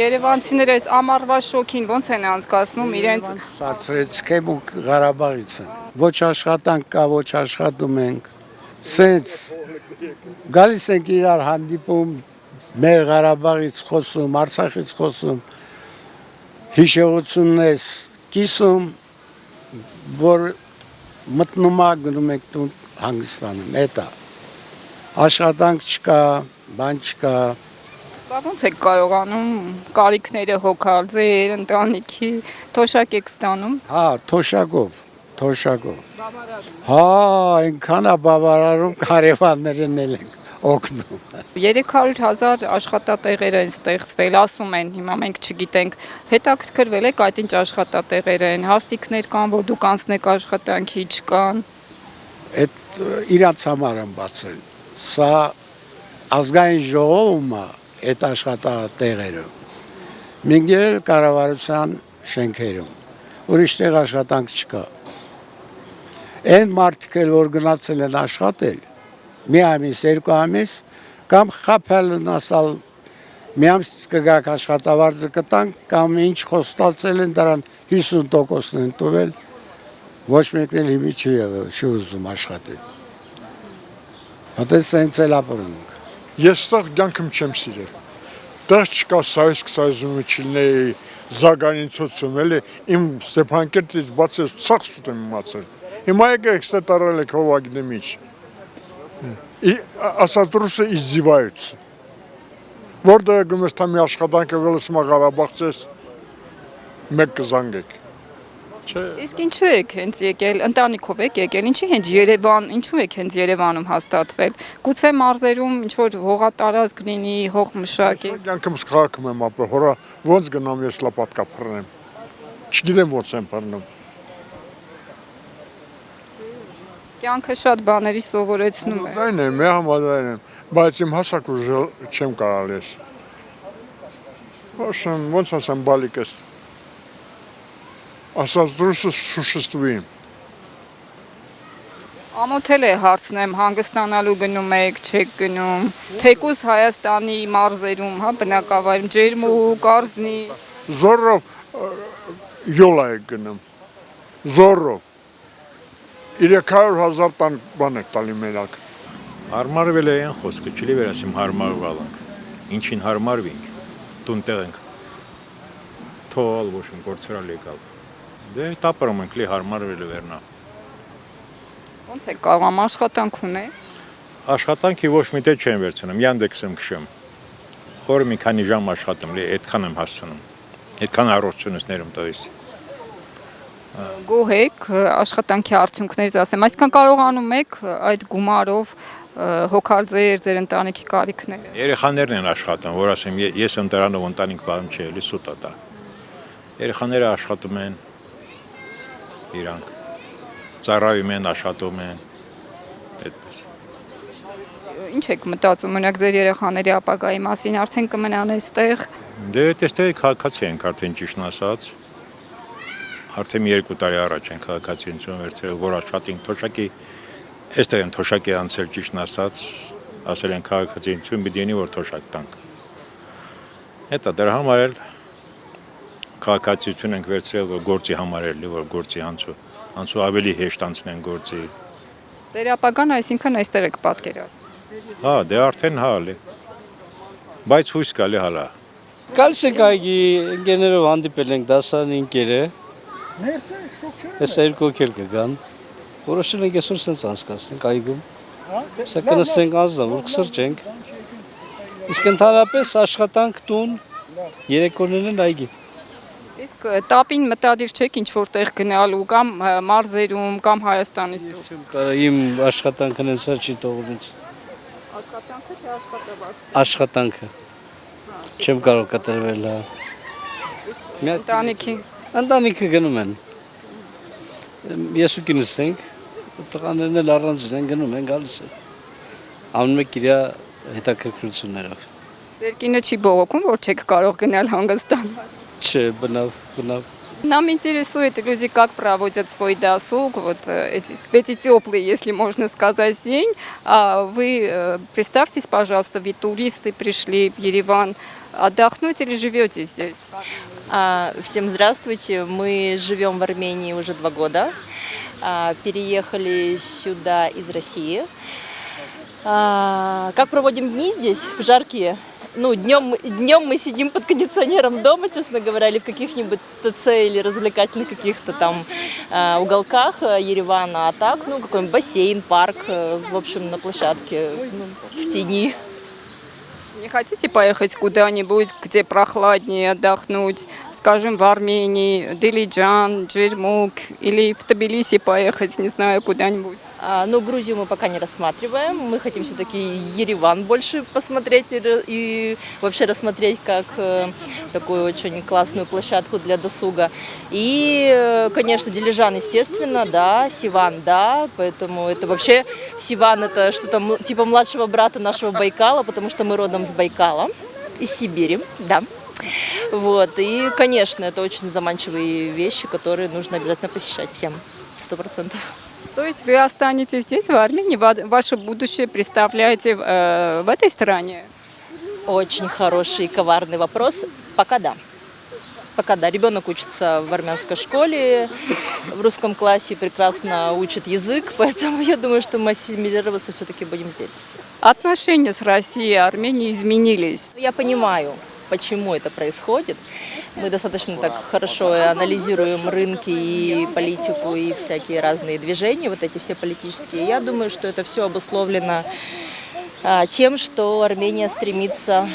Երևանցիները այս ամառվա շոքին ո՞նց են անցկացնում իրենց Սարսրեցք եմ ու Ղարաբաղից ենք։ Ոչ աշխատանք կա, ոչ աշխատում ենք։ Սենց գալիս ենք իրար հանդիպում, մեր Ղարաբաղից խոսում, Արցախից խոսում, հիշողություններ կիսում, որ մտնում է գնում եք տուն հանգստանում, էտա։ Աշխատանք չկա, բան չկա։ ոնց եք կարողանում կարիքները հոգալ ձեր ընտանիքի թոշակ եք ստանում։ Հա, թոշակով։ Հա, այնքան է բավարարում կարևաններն էլ ենք օգնում։ 300,000 աշխատատեղեր են ստեղծվել, ասում են, հիմա մենք չգիտենք, հետաքրքրվել եք այդ ինչ աշխատատեղեր են, հաստիքներ կան, որ դուք անցնեք աշխատանքի, չկան։ Այդ իրանց համար են բացել։ Սա ազգային ժողովում է այդ աշխատատեղերը։ Մինչև կառավարության շենքերում։ Ուրիշ տեղ աշխատանք չկա։ Այն մարդիկ էլ որ գնացել են աշխատել, մի ամիս, երկու ամիս, կամ խափել են ասալ, մի ամսից կգաք աշխատավարձը կտանք, կամ ինչ խոստացել են դրան 50%-ն են տվել, ոչ մեկն էլ հիմի չի ուզում աշխատել։ Հատե սենց էլ ապրում ենք։ Ես ստեղ կյանքım չեմ սիրել։ Դեռ չկա Սովետսկ Սոյուզում չլինեի զագանիցոցում, էլի իմ Ստեփանակերտից բաց ես ցախ սուտ եմ իմացել։ Հիմա եկեք ստե տարել եք հովագնեմիչ։ Ասած ռուսը издеваются։ Որտեղ գումես թամի աշխատանքը վելսմա Ղարաբաղցես մեկ կզանգեք։ Չէ։ Իսկ ինչու եք հենց եկել, ընտանիքով եք եկել, ինչի հենց Երևան, ինչու եք հենց Երևանում հաստատվել։ Գուցե մարզերում ինչ որ հողատարածք լինի, հող մշակի։ Կյանքımս քաղաքում եմ ապրել, հորա ոնց գնամ ես լապատկա փռնեմ։ Չգիտեմ ոնց եմ փռնում։ Կյանքը շատ բաների սովորեցնում է։ Այն եմ, համաձայն եմ, բայց իմ հասակը չեմ կարալ ես։ Ոնց ասեմ բալիկս։ Ասած դրուսը սուշստվին։ Ամոթել է հարցնեմ, հանգստանալու գնում եք, չեք գնում, թեկուզ Հայաստանի մարզերում, հա, բնակավայրում, ջերմուհու, կարզնի։ Զորով յոլա եք գնում, զորով, 300,000 տան բան եք տալի մենակ։ Հարմարվել է են խոսքը, չլի վերասիմ հարմարվել ենք, ինչին հարմարվինք, տունտեղ ենք, թողալ ոչ են գործրալ եկալ, դե տապրում ենք լի հարմարվել է վերնա։ Ոնց եք կարողam աշխատանք ունե։ Աշխատանքի ոչ մի տեղ չեմ վերցնում, Yandex եմ քշում, խորը մի քանի ժամ աշխատում, լի այդքան եմ հասցնում, այդքան առողջությունս տալիս։ Գոհ եք աշխատանքի արդյունքներից ասեմ, այսքան կարողանում եք այդ գումարով հոգալ ձեր ընտանիքի կարիքները։ Երեխաներն են աշխատում, որ ասեմ, ես ընտրանով ընտանիք բան չի, էլի սուտ է դա։ Երեխաները աշխատում են, իրանք ծառայում են, աշխատում են, այդպես։ Ինչ եք մտածում, մենակ ձեր երեխաների ապագայի մասին, արդեն կմնան այստեղ։ Դե տեստեղ քաղաքացի ենք արդեն ճիշտն ասած։ Արդեն 2 տարի առաջ են քաղաքացիություն վերցրել, որ աշխատենք թոշակի, այստեղ են թոշակի անցել ճիշտն ասած, ասել են քաղաքացիություն պիտի լինի, որ թոշակ տանք։ Հետո դրա համար էլ քաղաքացիություն ենք վերցրել, որ գործի համար էլի, որ գործի անցու ավելի հեշտ անցնեն գործի։ Ձեր ապագան այսինքն այստեղ եք պատկերացնում։ Հա, դե արդեն հա էլի։ Բայց հույս կա լի հալա։ Գալիս ենք այգի, ընկերներով հանդիպել ենք դասարանի ընկերը։ Ես երկու ոգել կգան, որոշել ենք այսօր սենց անցկացնենք այգում, սա կնստենք անձնավ, որ կսրճենք, իսկ ընդհանրապես աշխատանք տուն, երեկոներն են այգի։ Իսկ տապին մտադիր չեք ինչ-որ տեղ գնալու կամ մարզերում կամ Հայաստանից դուրս։ Իմ աշխատանքն են սա չի տողում ինձ։ Աշխատանքը թե աշխատավարձը։ Աշխատանքը, չեմ կարող կտրվել, ընտանիքը գնում են, ես ու կինս ենք, տղաներն էլ առանձին են գնում են գալիս են, ամեն մեկ իրա հետաքրքրություններով։ Ձեր կինը չի բողոքում, որ չեք կարող գնալ հանգստանալ։ Չէ, բնավ, Нам интересует, люди как проводят свой досуг, вот в эти теплые, если можно сказать, день. А вы представьтесь, пожалуйста, ведь туристы пришли в Ереван отдохнуть или живете здесь? Всем здравствуйте. Мы живем в Армении уже 2 года. Переехали сюда из России. Как проводим дни здесь, в жаркие? Ну, днем мы сидим под кондиционером дома, честно говоря, или в каких-нибудь ТЦ или развлекательных каких-то там уголках Еревана. А так, ну, какой-нибудь бассейн, парк, в общем, на площадке, в тени. Не хотите поехать куда-нибудь, где прохладнее отдохнуть? Скажем, в Армении, Дилиджан, Джермук, или в Тбилиси поехать, не знаю, куда-нибудь? Но Грузию мы пока не рассматриваем. Мы хотим все-таки Ереван больше посмотреть и вообще рассмотреть как такую очень классную площадку для досуга. И, конечно, Дилижан, естественно, да, Сиван, да. Поэтому это вообще Сиван — это что-то типа младшего брата нашего Байкала, потому что мы родом с Байкала, из Сибири, да. Вот. И, конечно, это очень заманчивые вещи, которые нужно обязательно посещать всем, 100%. То есть вы останетесь здесь, в Армении, ваше будущее представляете в этой стране? Очень хороший и коварный вопрос. Пока да. Пока да. Ребенок учится в армянской школе, в русском классе, прекрасно учит язык, поэтому я думаю, что мы ассимилироваться все-таки будем здесь. Отношения с Россией и Арменией изменились. Я понимаю, почему это происходит. Мы достаточно так хорошо анализируем рынки и политику, и всякие разные движения, вот эти все политические. Я думаю, что это все обусловлено тем, что Армения стремится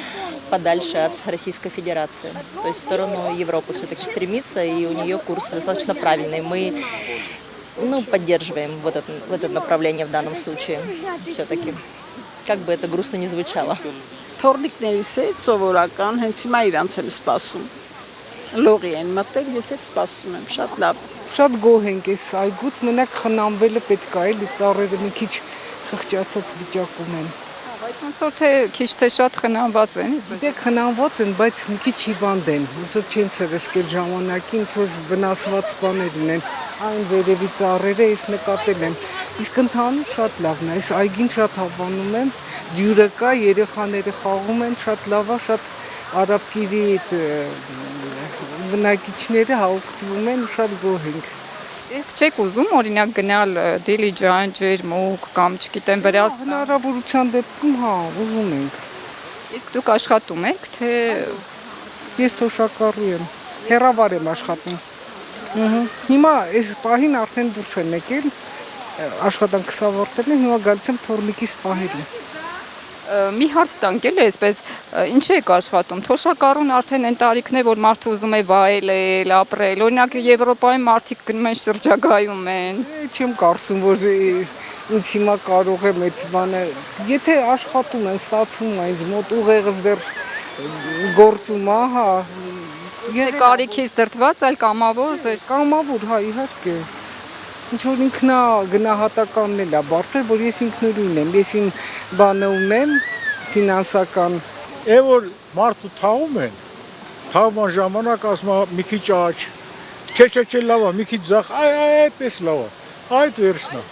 подальше от Российской Федерации. То есть в сторону Европы все-таки стремится, и у нее курс достаточно правильный. Мы поддерживаем вот это направление в данном случае все-таки. Как бы это грустно ни звучало. Թորնիկներից հետ սովորական հենց հիմա իրանց եմ սպասում։ Լողի են մտել, ես էլ սպասում եմ, շատ լավ։ Շատ գոհ ենք այս այգուց, մենակ խնամվելը պետք է, էլի ծառերը մի քիչ խղճացած վիճակում են։ Բայց ոնց որ թե քիչ թե շատ խնամված են, Դե խնամված են, բայց մի քիչ հիվանդ են։ Ոնց որ չեն ցերեսկել ժամանակին, ինչ-որ վնասված բաներ ունեն։ Այն վերևի ծառերը ես նկատել եմ։ Իսկ ընդհանուր շատ լավն է, այս այգին շատ հավանում եմ։ Դյուրը կա, երեխաները խաղում են, շատ լավ է, շատ արաբկիրի բնակիչները հաուկտվում են, շատ գոհ ենք։ իսկ չեք ուզում օրինակ գնալ Դիլիջան, Ջերմուկ կամ չգիտեմ Վրաստան։ Հնարավորության դեպքում հա, ուզում ենք։ Իսկ դուք աշխատում եք, թե Ես թոշակառու եմ, հեռավար եմ աշխատում։ Հիմա այս պահին արդեն դուրս եմ եկել, աշխատանքս ավարտել եմ, հիմա գալիս եմ թորնիկիս պահելու։ մի հարց տանք էլ այսպես ինչ եք աշխատում թոշակառուն արդեն այն տարիքն է որ մարդը ուզում է վայելել, ապրել, օրինակ Եվրոպայում մարդիկ գնում են շրջագայում են։ Չեմ կարծում որ ինձ հիմա կարող եմ այդ բանը, եթե աշխատում եմ, ստացվում է ինձ մոտ ուղեղս դեռ գործում է, հա։ Կարիքից դրդված, այլ կամավոր ձեր։ Կամավոր, հա, իհարկե։ Ինչ որ ինքնագնահատականն էլ է բարձր, որ ես ինքնուրույն եմ, ես իմ բանը ունեմ, ֆինանսական։ Որ մարդու թաղում են, թաղման ժամանակ ասում է մի քիչ աճ, չէ, լավ է, մի քիչ ձախ, այդպես լավ է, այդ վերջնա։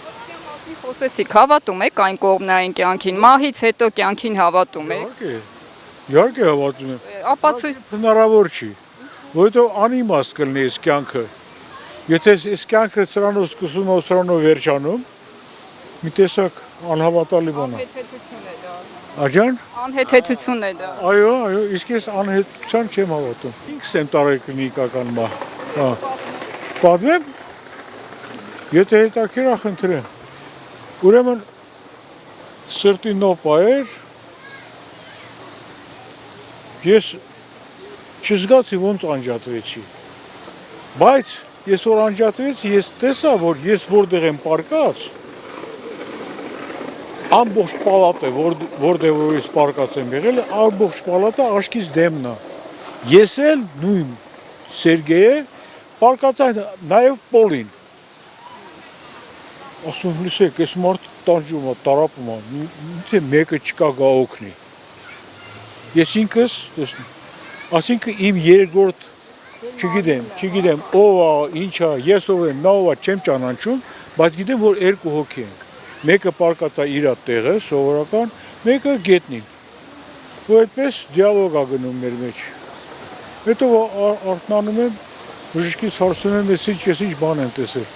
Խոսեցիք, հավատում եք այն կողմնային կյանքին, մահից հետո կյանքին հավատում եք։ Իհարկե հավատում եմ։ Ապացույց Հնարավոր չի, որովհետև անիմաստ կլինի այս կյանքը։ Եթե այս կյանքը սրանով սկսում է սրանով վերջանում, մի տեսակ անհավատալի բան է։ Աջան։ Անհեթեթություն է դա։ Այո, իսկ ես անհետության չեմ հավատում։ Ինքս եմ տարեկնիկական մա։ Հա։ Պատվեմ։ Եթե հետաքրքիր է, խնդրեմ։ Ուրեմն սրտի նոպայր ես չզգացի ոնց անջատվեցի։ Բայց ես որ անջատվեցի, ես տեսա, որ ես որտեղ եմ պարկած, ամբողջ պալատը, որտեղ որ ես պարկած եմ եղել, ամբողջ պալատը աշկից դեմն է։ Ես էլ նույն Սերգեյը պարկած այն նաև Պոլին։ Ասում լսեք, այս մարդ տանջում է, տարապում է, թե մեկը չկա գա օգնի։ Ես ինքս, ասինքն իմ երկրորդ Չգիտեմ, ով է, ինչ է, ես ով եմ, նա ով է, չեմ ճանաչում, բայց գիտեմ, որ երկու հոգի ենք։ Մեկը պարկած է իր տեղը, սովորական, մեկը գետնին։ Ու այդպես դիալոգ է գնում մեր մեջ։ Հետո արթնանում եմ, բժշկից հարցնում եմ, ես ինչ բան եմ տեսել։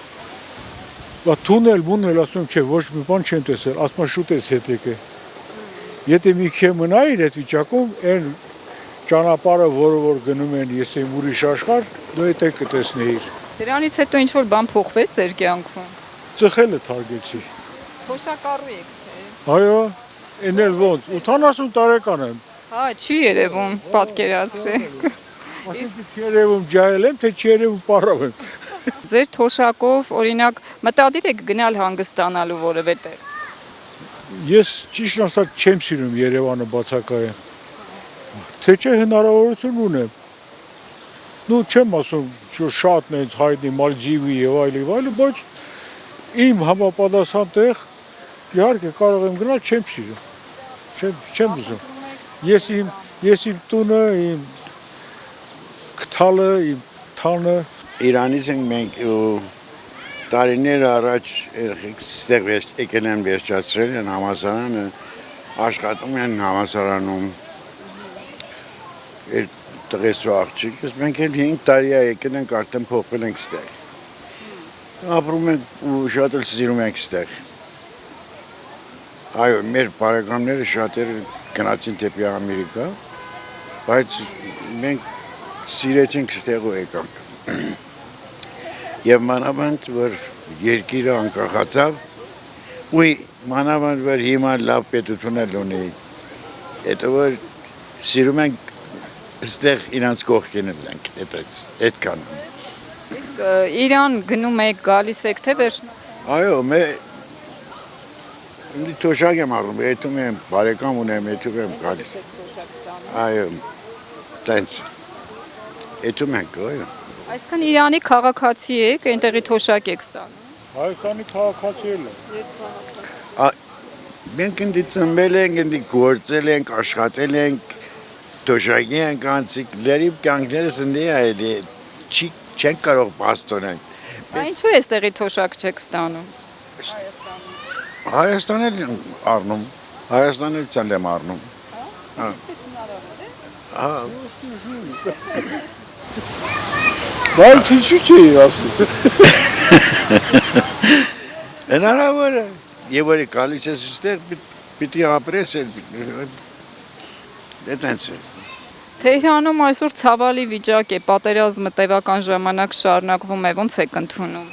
Բա թունել, ասում եմ, չէ, ոչ մի բան չեմ տեսել, ասում շուտ ես հետ եկե։ Եթե մի քիչ մնայի այդ վիճակում, այն ճանապարհը, որ գնում են, ես եմ ուրիշ աշխարհ, դու այդ կտեսնեիր։ Դրանից հետո ինչ որ բան փոխվեց ձեր կյանքում։ Ծխելը թարգեցի։ Թոշակառու եք, չէ։ Այո, այն էլ ոնց, 80 տարեկան եմ։ Հա, չի երևում, պատկերացրեք։ Ասում չի երևում ջահել եմ, թե չի երևում պարավ եմ։ Ձեր թոշակով, օրինակ, մտադիր եք գնալ հանգստանալու որևէ տեղ։ Ես ճիշտ ասած չեմ սիրում Երևանը բացակայեն։ Թե չէ հնարավորություն ունեմ։ Ну չեմ ասում, որ շատ նենց հայտնի Մալդիվի եւ այլն, բայց իմ համապատասխան տեղ իհարկե կարող եմ գնալ, չեմ սիրում։ Չեմ ուզում։ Ես իմ տունը, իմ քթալը, իմ թանը Իրանից ենք մենք տարիներ առաջ երեխեք եկել են վերջացրել են համալսարանը, աշխատում են համալսարանում տղեսու աղջիկս, մենք էլ 5 տարի է եկել ենք, արդեն փոխվել ենք ստեղ։ Ապրում ենք ու շատ էլ սիրում ենք ստեղ։ Այո, մեր բարեկամները շատերը գնացին դեպի Ամերիկա, բայց մենք սիրեցինք ստեղ ու եկանք։ Եվ մանավանդ, որ երկիրը անկախացավ, ու մանավանդ, որ հիմա լավ պետություն էլ ունի, հետո որ սիրում ենք ստեղ իրանց կողքին էլ ենք, այդքան։ Իսկ Իրան գնում եք, գալիս եք, թե վերջնա։ Այո, ինձ թոշակ եմ առնում, եթում եմ, բարեկամ ունեմ, եթում եմ գալիս։ Այո, տենց, եթում ենք, այո։ Այսքան Իրանի քաղաքացի եք, այնտեղի թոշակ եք ստանում։ Հայաստանի քաղաքացի էլ եմ։ Մենք ինձ ծնվել ենք, ինձ գործել ենք, աշխատել ենք, թոշակի ենք անցիկ, լերիվ կյանքներս ինձ է, չենք կարող պաստորենք։ Ինչու էստեղի թոշակ չեք ստանում։ Հայաստան էլ առնում, Հայաստան էլ ցել եմ առնում։ Բայց ինչու՞ չի ասում։ Հնարավոր է, եւ որ գալիս ես ստեղ, պիտի ապրես էլ, այդպես է։ Թեհրանում այսօր ցավալի վիճակ է, պատերազմը տևական ժամանակ շարունակվում է, ոնց եք ընդունում։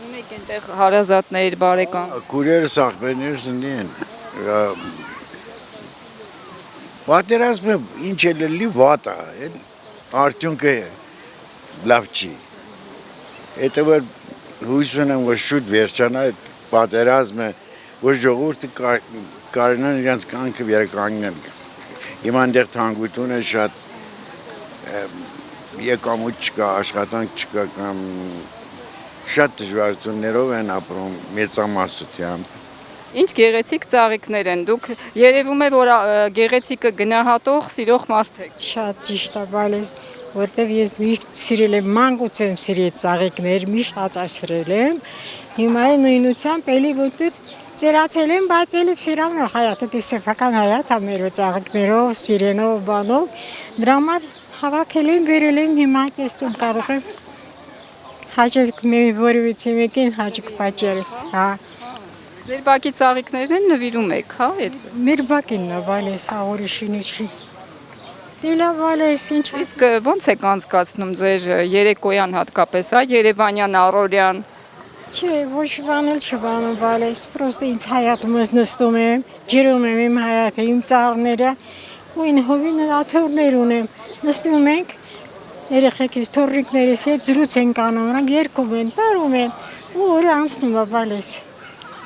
Ունեք այնտեղ հարազատներ, բարեկամ։ Քուրերս, աղբերներս ունի են։ Պատերազմը ինչ էլ լի վատ է, արդյունքը լավ չի։ Հետո որ հույս ունեմ, որ շուտ վերջանա այդ պատերազմը, որ ժողովուրդը կարողանան իրենց կյանքը վերականգնել։ Հիմա այնտեղ թանկություն է շատ, եկամուտ չկա, աշխատանք չկա կամ շատ դժվարություններով են ապրում մեծամասնությամբ։ Ինչ գեղեցիկ ծաղիկներ են, դուք երևում է, որ գեղեցիկը գնահատող, սիրող մարդ եք։ Շատ ճիշտ է, բայց որտեվ ես միշտ սիրել եմ, մանկուց եմ սիրել ծաղիկներ, միշտ ածացրել եմ։ Հիմա է նույնությամբ էլի որտեղ ծերացել եմ, բայց էլի սիրամ է հայատը, դիսեփական հայատ է մեր ծաղիկներով, սիրենով, բանով։ Դրա համար հավաքել եմ, վերել եմ, հիմա տեսնում կարող եմ հաջիկ որևիցի մեկին հաջիկ պատճել, հա։ Ձեր բակի ծաղիկներն են նվիրում եք, հա, այդ։ Մեր բակին է, վալես, աղորիշինի չի։ Դիլա վալես, ինչ։ Իսկ ոնց եք անցկացնում ձեր երեկոյան հատկապես, հա, Երևանյան, առօրյան։ Չէ, ոչ բան էլ չբանում, վալես, պրոստը ինձ հայատում ես նստում եմ, ջրում եմ իմ հայատը, իմ ծաղները, ու ինձ հովին աթորներ ունեմ, նստում ենք, երեխեքից, թորրիկներիս հետ զրույց ենք անում, նրանք երգում են, պարում են, ու օրը անցնում է, վալես։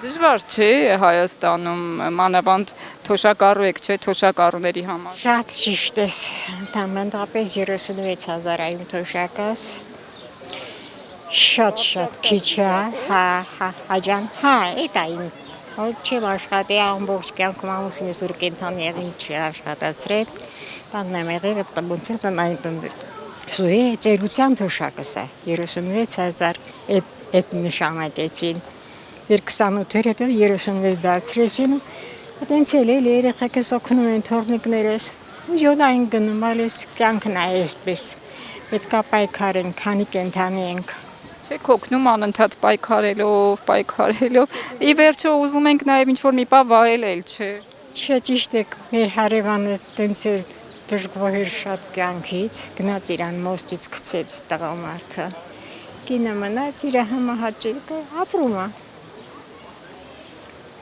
Դժվար չէ Հայաստանում, մանավանդ թոշակառու եք, չէ, թոշակառուների համար։ Շատ ճիշտ ես, ընդհանրապես 36,000 այմ թոշակս, շատ քիչ է, հաջան, էդ է իմ, որ չեմ աշխատի ամբողջ կյանքում ամուսինս ուր կենթանի եղին չի աշխատացրել, տանն եմ եղել, տնբունցել տնային տնվել, Սուի ծերության թոշակս է 36000 այդ նշանակեցին։ Էր 28-ը հետո 36 դարձրեցին։ Այդտենց էլ երեխեքս օգնում են թորնիկներս։ Յոդային գնում ալիս կյանքն է այսպես։ Պետք է պայքարենք, քանի կենթանի ենք։ Չեք օգնում անընդհատ պայքարելով։ Ի վերջո ուզում ենք նաև ինչ-որ մի բան վայելել, չէ։ Չէ, ճիշտ է, մեր հարևանը տենց էր դժգոհեր շատ կյանքից, գնաց իրան մոստից գցեց տղամարդը։ Կինը մնաց իր համահաճելքը ապրում է։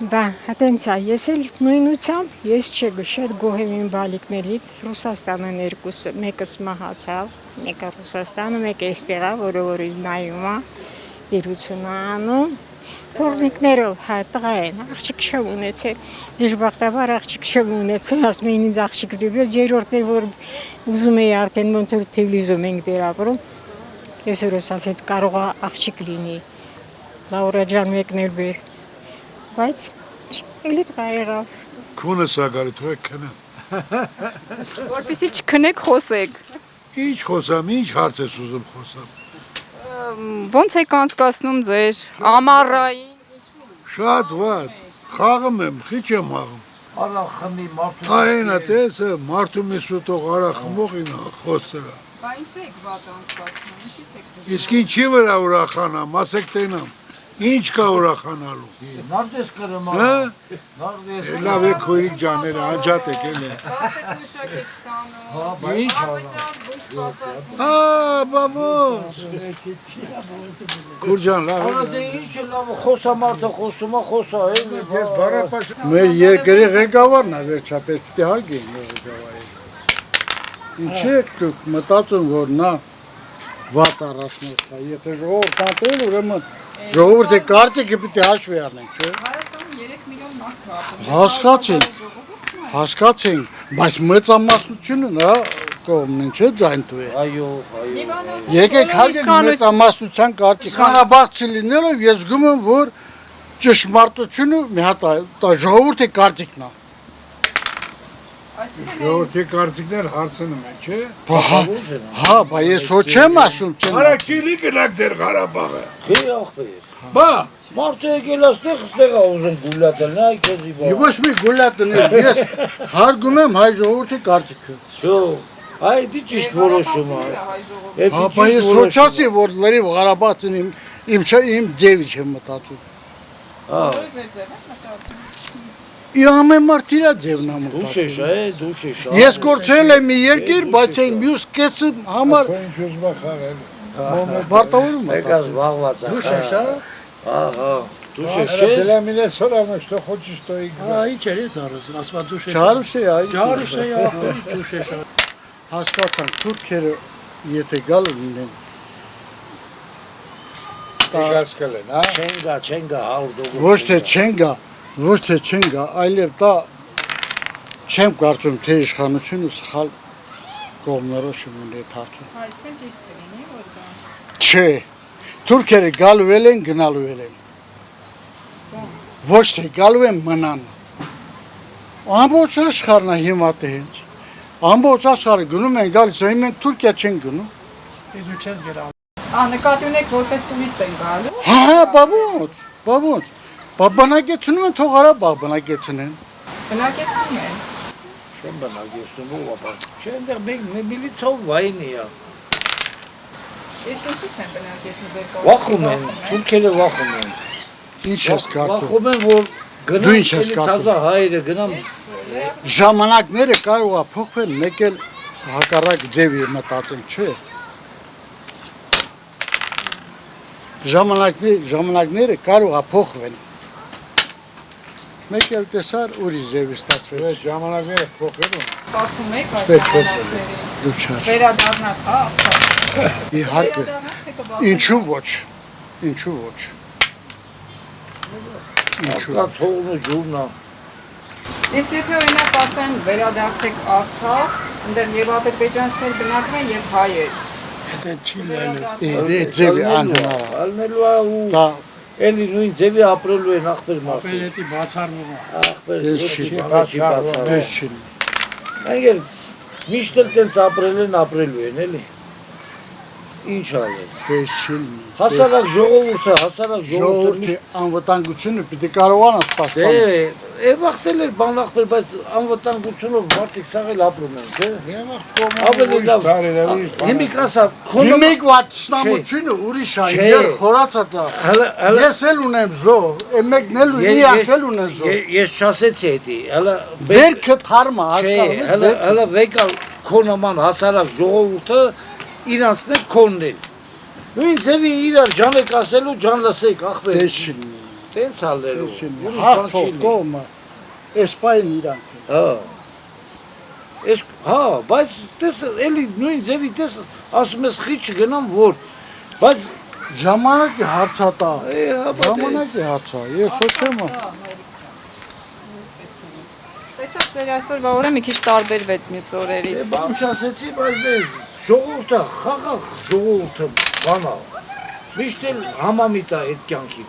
Դա հատենց է, ես էլ նույնությամբ, ես չէ շատ գոհ եմ իմ բալիկներից, Ռուսաստանը երկուսը, մեկս մահացավ, մեկը Ռուսաստանը, մեկը այստեղ է, որը նայում է, դիրություն է անում։ Թորնիկներով հա տղա են, աղջիկ չեմ ունեցել, դժբախտաբար աղջիկ չեմ ունեցել, ասում էին ինձ աղջիկ դիպես, երրորդն է, որ ուզում էի արդեն ոնց որ Թիֆլիսում ենք դեր ապրում, ես որ ասացի կարող է աղջիկ լինի, Լաուրա ջան մեկն էլ բեր, բայց էլի տղա եղավ։ Քունս ագարի թող քնեմ։ Որպեսզի չքնեք, խոսեք։ Ինչ խոսամ, ինչ հարց ես ուզում խոսամ։ Ոնց եք անցկացնում ձեր ամառային։ Շատ վատ, խաղում եմ, քիչ եմ խաղում։ Արա խմի մարդու։ Այնա տեսը, մարդու միսուտող արա խմողին խոստրա։ Բա ինչու եք վատ անցկացնում, ինչից եք դժգոհ։ Իսկ ինչի վրա ուրախանամ, ասեք տենամ, ինչ կա ուրախանալու։ Նարդես կրում Հա։ Նարդես։ Լավ է քույրիկ ջաները, անջատ եք էլի։ Բասեք եք ստանում։ Ինչ։ Ինչ։ Բաբոս։ Քուրջան լավ Արա դե ինչ է լավ խոսա մարդը խոսում է, խոսա էլի։ Ես բարապաշ։ Մեր երկրի ղեկավարն է վերջապես պիտի հագին ղեկավարի։ Ինչ եք դուք մտածում, որ նա վատ առաջնորդ է, եթե ժողովուրդ անտրել, ուրեմն ժողովրդի կարծիքը պիտի հաշվի առնենք, չէ։ Հայաստանում 3 միլիոն մարդ կա։ Հասկացենք, բայց մեծամասնությունը նրա կողմն չէ ձայնտու է։ Այո։ Եկեք հարգենք մեծամասնության կարծիք։ Ղարաբաղցի լինելով ես զգում եմ, որ ճշմարտությունը մի հատ է, ժողովրդի կարծիքն է։ Ժողովրդի կարծիքներ հարցնում են, չէ։ Հա, բայց ես հո չեմ ասում, չեմ։ Արա քիլի գնաք ձեր Ղարաբաղը։ Խի ախպեր։ Բա, Մարդը եկել աստեղ է ուզում գուլատել, նա քեզի բա։ Ոչ մի գուլատն ես հարգում եմ հայ ժողովրդի կարծիքը։ Շո, այ դի ճիշտ որոշում է։ Հա, բայց ես ոչ ասի, որ լրիվ Ղարաբաղցին իմ ձևի չեմ մտածում։ Հա։ Ամեն մարդ իր ձևն է Դուշեշ մտածում։ է, դուշեշ։ Ես կորցրել եմ մի երկիր, բայց այն մյուս կեսը համար ինչ ուզում ա խաղել։ բարտավորում եմ։ Եկած զբաղված է։ Դուշեշ, հա։ Ահա։ Դուշեշ Для չէ։ меня все равно, что хочешь, то и играй. Ինչ էր զարս, ասма դուշեշ։ Չարուս է, այ։ Ջարուս է, դուշեշ։ Հասկացանք, թուրքերը եթե գալու լինեն, Իշխացկել են, հա։ Չեն գա 100 ոչ թե չեն գա, այլև դա չեմ կարծում, թե իշխանությունը սխալ կողմնորոշում ունի այդ հարցում։ Այսպես ճիշտ կլինի, որ դա։ Չէ, թուրքերը գալու են, գնալու են։ Ոչ թե գալու են մնան։ Ամբողջ աշխարհն է հիմա տենց։ Ամբողջ աշխարհը գնում են գալիս, այն մենք Թուրքիա չեն գնում։ Դու չես գնալ։ Նկատի ունեք որպես տուրիստ են գալու։ Հա, բաբոց։ Բնակեցնում են թող Ղարաբաղ բնակեցնեն։ Բնակեցնում են։ Չեմ բնակեցնում ու ապա։ Չէ, այնտեղ միլիցիայով վայնի է։ Իսկ ինչու չեն բնակեցնում դեր կողմը։ Վախում են, թուրքերը վախում են։ Ինչ ես կարծում։ Վախում են, որ Դու ինչ ես գնամ կարծում։ տազա հայերը գնամ Ժամանակները կարող է փոխվել, մեկ էլ հակառակ ձևի մտածեն, չէ։ Ժամանակները կարող է փոխվել։ Մեկ էլ տեսար ուրիշ ձևի ստացվեց։ Ժամանակները փոխել են։ Սպասում եք այս Պետք է ժամանակներին։ Դու չար։ Վերադառնաք, հա։ Իհարկե։ Ինչու ոչ։ կա ցողն ու ջուրն է։ Իսկ եթե օրինակ ասեն վերադարձեք Արցախ, այնտեղ եւ ադրբեջանցիներ բնակվում են եւ հայեր։ Դա չի լալու։ Այդ ձևի անհնար։ Ալնելու է ու Դա էլի նույն ձևի ապրելու են ախպեր մարդը։ Պետի բացառվում է։ Ախպեր Դες չի չի, բացառ։ դες չի։ Այգեր միշտ էլ տենց ապրել են, ապրելու են էլի։ Ինչ անել։ Դες չլինի։ Հասարակ ժողովուրդը միշտ Ժողովրդի անվտանգությունը պիտի կարողանա սպասել։ դե վախտել էր բանախբեր, բայց անվտանգությունով մարդիկ սաղել ապրում են, թե։ Ավելի լավ։ Հիմիկ ասա, Հիմիկ վատ շնամությունը ուրիշ է, Չէ։ եր խորացա դա։ Ես էլ ունեմ զոհ, մեկն էլ ունի, իրանք էլ ունեն զոհ։ Ես չասեցի էդի, հələ Վերքը թարմա, Չէ, հասկանում ես։ հələ վեկալ քո նման հասարակ ժողովուրդը իրանցն է քոննել։ Նույն ձևի իրար ջանեք ասելու ջան լսեք, ախպեր։ Դες չլինի։ Տենց հալերու։ Հաղթող կողմը, էսպայն իրանք։ Հա։ Էս հա, բայց տես էլի նույն ձևի տես ասում ես խի չգնամ որ։ Բայց Ժամանակի հարցատա։ հա, Ժամանակի հարցա, ես ոչ եմ։ Տեսակ ձեր այսօրվա օրը մի քիչ տարբերվեց մյուս օրերից։ Բան չասեցի, բայց դե ժողովուրդը խաղաղ ժողովուրդը բանա։ Միշտ էլ համամիտ է այդ կյանքի։